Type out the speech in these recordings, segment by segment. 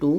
2،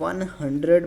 100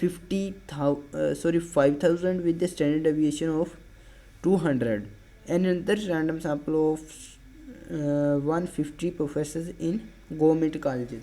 5,000 with the standard deviation of 200 and another random sample of 150 professors in government colleges۔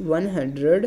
100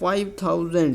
5,000۔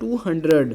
200،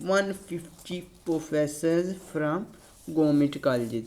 150 professors from government colleges۔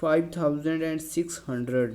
5,600۔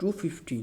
250۔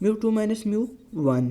μ2 - μ1۔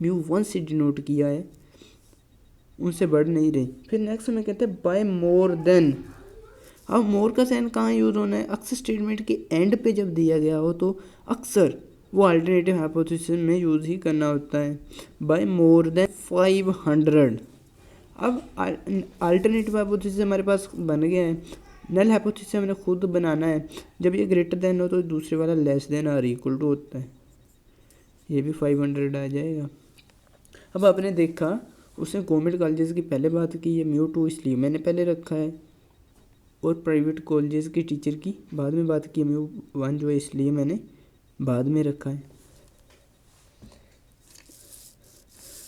Mu one से denote किया है उनसे बढ़ नहीं रही। फिर नेक्स्ट में कहते हैं बाय मोर देन। अब मोर का साइन कहाँ यूज़ होना है, अक्सर स्टेटमेंट के एंड पे जब दिया गया हो तो अक्सर वो अल्टरनेटिव हाइपोथेसिस में यूज़ ही करना होता है। By more than 500। अब अल्टरनेटिव हाइपोथेसिस हमारे पास बन गया है, नल हाइपोथेसिस हमने खुद बनाना है। जब ये ग्रेटर देन हो तो दूसरे वाला लेस देन और इक्वल टू होता है, ये भी 500 आ जाएगा। अब आपने देखा उसने गवर्नमेंट कॉलेजेस की पहले बात की है, म्यू टू इसलिए मैंने पहले रखा है, और प्राइवेट कॉलेजेस की टीचर की बाद में बात की, म्यू वन जो है इसलिए मैंने बाद में रखा है।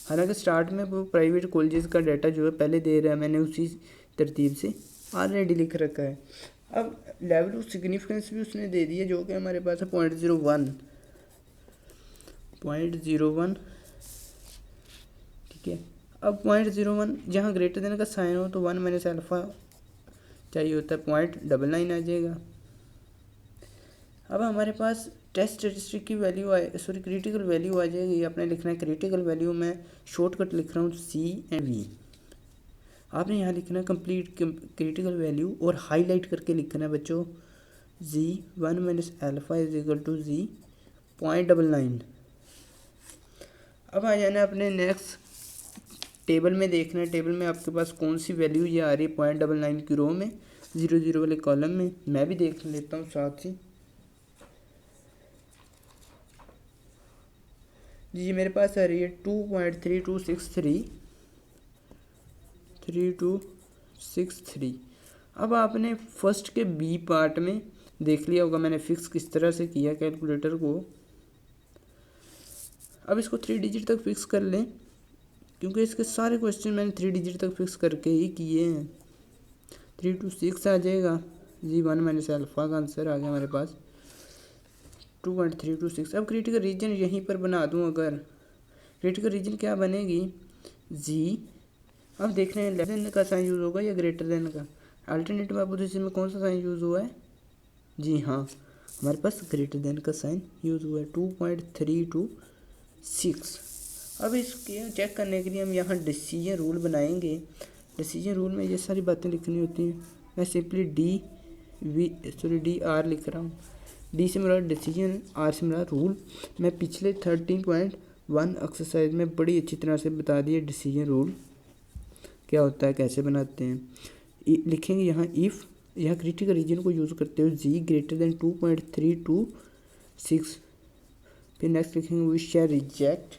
हालांकि स्टार्ट में वो प्राइवेट कॉलेजेस का डाटा जो है पहले दे रहा है, मैंने उसी तरतीब से ऑलरेडी लिख रखा है। अब लेवल ऑफ सिग्निफिकेंस भी उसने दे दी है जो कि हमारे पास है 0.01, ठीक है। अब 0.01 जहाँ ग्रेटर देन का साइन हो तो 1 माइनस अल्फ़ा चाहिए होता है, 0.99 आ जाएगा। अब हमारे पास टेस्ट स्टेटिस्टिक की वैल्यू क्रिटिकल वैल्यू आ जाएगी। आपने लिखना है क्रिटिकल वैल्यू, मैं शॉर्टकट लिख रहा हूँ सी एंड वी। आपने यहाँ लिखना है कंप्लीट क्रिटिकल वैल्यू और हाईलाइट करके लिखना है बच्चों, G 1 minus alpha is equal to G 0.99। अब आ जाना अपने नेक्स्ट टेबल में देखना है, टेबल में आपके पास कौन सी वैल्यू ये आ रही है 0.99 की रो में, 0 वाले कॉलम में। मैं भी देख लेता हूँ साथ ही। जी मेरे पास आ रही है 2.3263। अब आपने फर्स्ट के बी पार्ट में देख लिया होगा मैंने फिक्स किस तरह से किया कैलकुलेटर को। अब इसको 3 डिजिट तक फिक्स कर लें, क्योंकि इसके सारे क्वेश्चन मैंने 3 डिजिट तक फिक्स करके ही किए हैं। 326 आ जाएगा जी, 1 माइनस अल्फ़ा का आंसर आ गया हमारे पास 2.326। अब क्रिटिकल रीजन यहीं पर बना दूं, अगर क्रिटिकल रीजन क्या बनेगी जी। अब देख रहे हैं लेस देन का साइन यूज़ होगा या ग्रेटर देन का। अल्टरनेटिव हाइपोथेसिस में कौन सा साइन यूज़ हुआ है, जी हाँ हमारे पास ग्रेटर देन का साइन यूज़ हुआ है 2.326। अब इसके चेक करने के लिए हम यहाँ डिसीजन रूल बनाएंगे। डिसीजन रूल में ये सारी बातें लिखनी होती हैं। मैं सिंपली डी आर लिख रहा हूँ। डी से मेरा डिसीजन, आर से मेरा रूल। मैं पिछले 13.1 एक्सरसाइज में बड़ी अच्छी तरह से बता दिए डिसीजन रूल क्या होता है, कैसे बनाते हैं। लिखेंगे यहाँ इफ़, यहाँ क्रिटिकल रीजन को यूज़ करते हुए जी ग्रेटर देन 2.326। फिर नेक्स्ट लिखेंगे we shall reject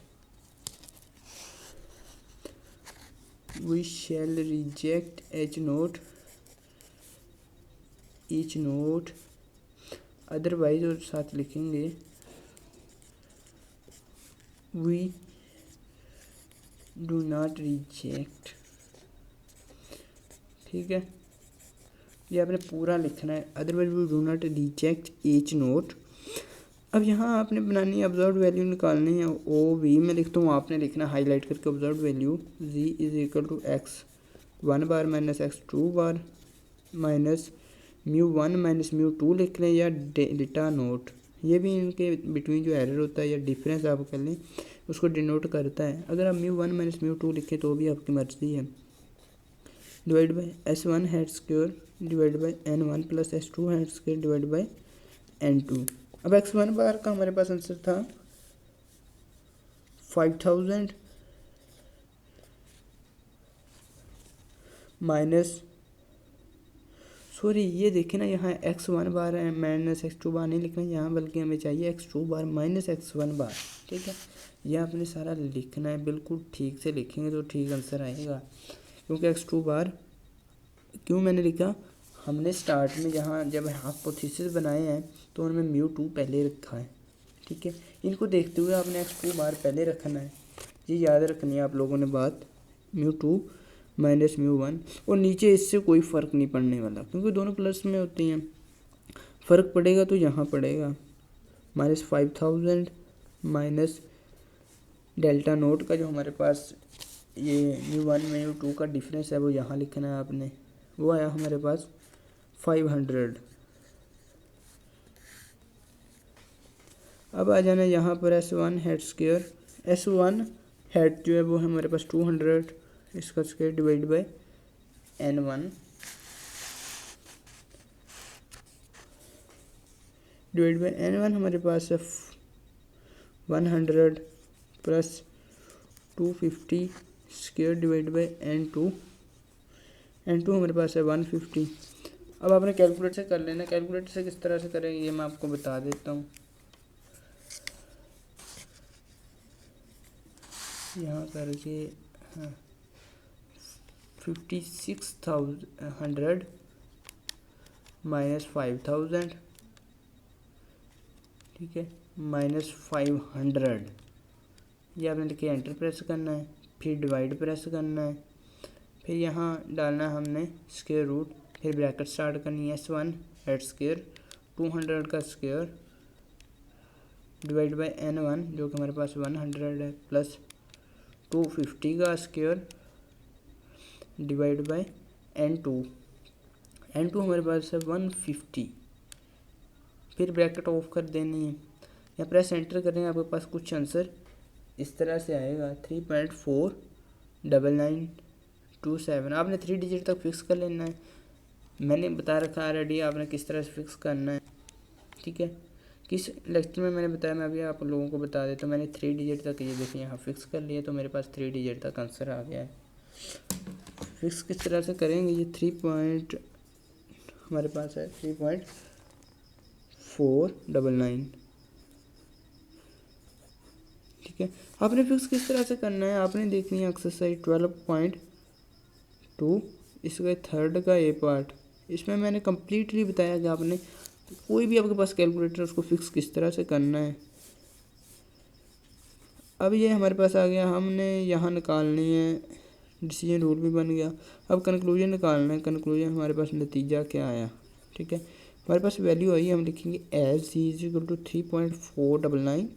each note otherwise, और साथ लिखेंगे वी डू नॉट रिजेक्ट, ठीक है। ये आपने पूरा लिखना है, otherwise we do not reject H naught. अब यहाँ आपने बनानी है ऑब्जर्व वैल्यू निकालनी है, ओ वी में लिखता हूँ, आपने लिखना हाईलाइट करके observe value Z is equal to x 1 bar minus x 2 bar minus mu 1 minus mu 2 लिख लें या डेल्टा नोट। ये भी इनके बिटवीन जो एरर होता है या डिफरेंस आप कर लें उसको डिनोट करता है। अगर आप म्यू 1 माइनस म्यू 2 लिखें तो भी आपकी मर्ज़ी है। Divide by S1 head square divide by N1 plus S2 head square divide by N2। अब x1 बार का हमारे पास आंसर था 5000 माइनस, सॉरी ये देखें ना यहाँ x1 बार है, माइनस x2 बार नहीं लिखना यहाँ, बल्कि हमें चाहिए x2 बार माइनस x1 बार, ठीक है। यह आपने सारा लिखना है, बिल्कुल ठीक से लिखेंगे तो ठीक आंसर आएगा। क्योंकि x2 बार क्यों मैंने लिखा, हमने स्टार्ट में जहाँ जब हाइपोथेसिस बनाए हैं तो उनमें म्यू 2 पहले रखा है, ठीक है। इनको देखते हुए आपने x2 बार पहले रखना है, ये याद रखनी है आप लोगों ने बात, म्यू 2 माइनस म्यू 1, और नीचे इससे कोई फ़र्क नहीं पड़ने वाला क्योंकि दोनों प्लस में होती हैं। फ़र्क पड़ेगा तो यहाँ पड़ेगा माइनस 5000 माइनस डेल्टा नोट का जो हमारे पास ये म्यू 1 म्यू 2 का डिफरेंस है वो यहाँ लिखना है आपने, वो आया हमारे पास 500। अब आ जाना यहाँ पर S1 head square, S1 head जो है वो है हमारे पास 200, इसका square divide by n1 divide by n1 हमारे पास है 100 plus 250 square divide by n2 हमारे पास है 150। अब आपने कैलकुलेटर से कर लेना। कैलकुलेटर से किस तरह से करेंगे ये मैं आपको बता देता हूँ। यहाँ करके हाँ 56,100 माइनस 5,000, ठीक है, माइनस 500, ये आपने लिखे एंटर प्रेस करना है, फिर डिवाइड प्रेस करना है, फिर यहाँ डालना है हमने स्क्वायर रूट, फिर ब्रैकेट स्टार्ट करनी है s1 एट स्क्वायर 200 का स्क्वायर डिवाइड बाय n1 जो कि हमारे पास 100 है प्लस 250 का स्क्वायर डिवाइड बाय n2 हमारे पास है 150, फिर ब्रैकेट ऑफ कर देनी है, या प्रेस एंटर करेंगे आपके पास कुछ आंसर इस तरह से आएगा 3.49927। आपने 3 डिजिट तक फिक्स कर लेना है। मैंने बता रखा ऑलरेडी आपने किस तरह से फिक्स करना है, ठीक है। किस लेक्चर में मैंने बताया, मैं अभी आप लोगों को बता देता हूँ। मैंने 3 डिजिट तक ये देखिए यहाँ फिक्स कर लिया, तो मेरे पास 3 डिजिट तक आंसर आ गया है। फिक्स किस तरह से करेंगे, ये 3 पॉइंट हमारे पास है 3.499, ठीक है। आपने फिक्स किस तरह से करना है, आपने देखनी है एक्सरसाइज 12.2 इसका थर्ड का ए पार्ट। इसमें मैंने कम्प्लीटली बताया कि आपने कोई भी आपके पास कैलकुलेटर उसको फिक्स किस तरह से करना है। अब ये हमारे पास आ गया, हमने यहाँ निकालनी है, डिसीजन रूल भी बन गया। अब कंक्लूजन निकालना है। कंक्लूजन हमारे पास नतीजा क्या आया, ठीक है। हमारे पास वैल्यू आई, हम लिखेंगे एज = 3.499।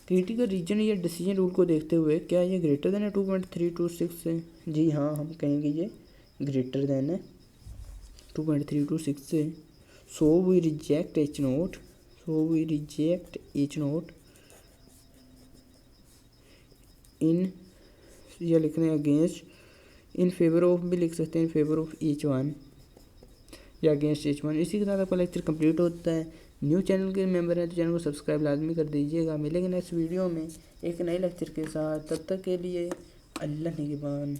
क्रिटिकल रीजन या डिसीजन रूल को देखते हुए क्या ये ग्रेटर देन है 2.326 से? जी हाँ, हम कहेंगे ये ग्रेटर देन है 2.326 से। So we reject H naught in, या लिखने अगेंस्ट, इन फेवर ऑफ भी लिख सकते हैं, in favour of each one या अगेंस्ट ईच वन। इसी के साथ आपका लेक्चर कंप्लीट होता है। न्यू चैनल के मेंबर हैं तो चैनल को सब्सक्राइब लाजमी कर दीजिएगा। मिलेंगे नेक्स्ट वीडियो में एक नए लेक्चर के साथ, तब तक के लिए अल्लाह निगहबान।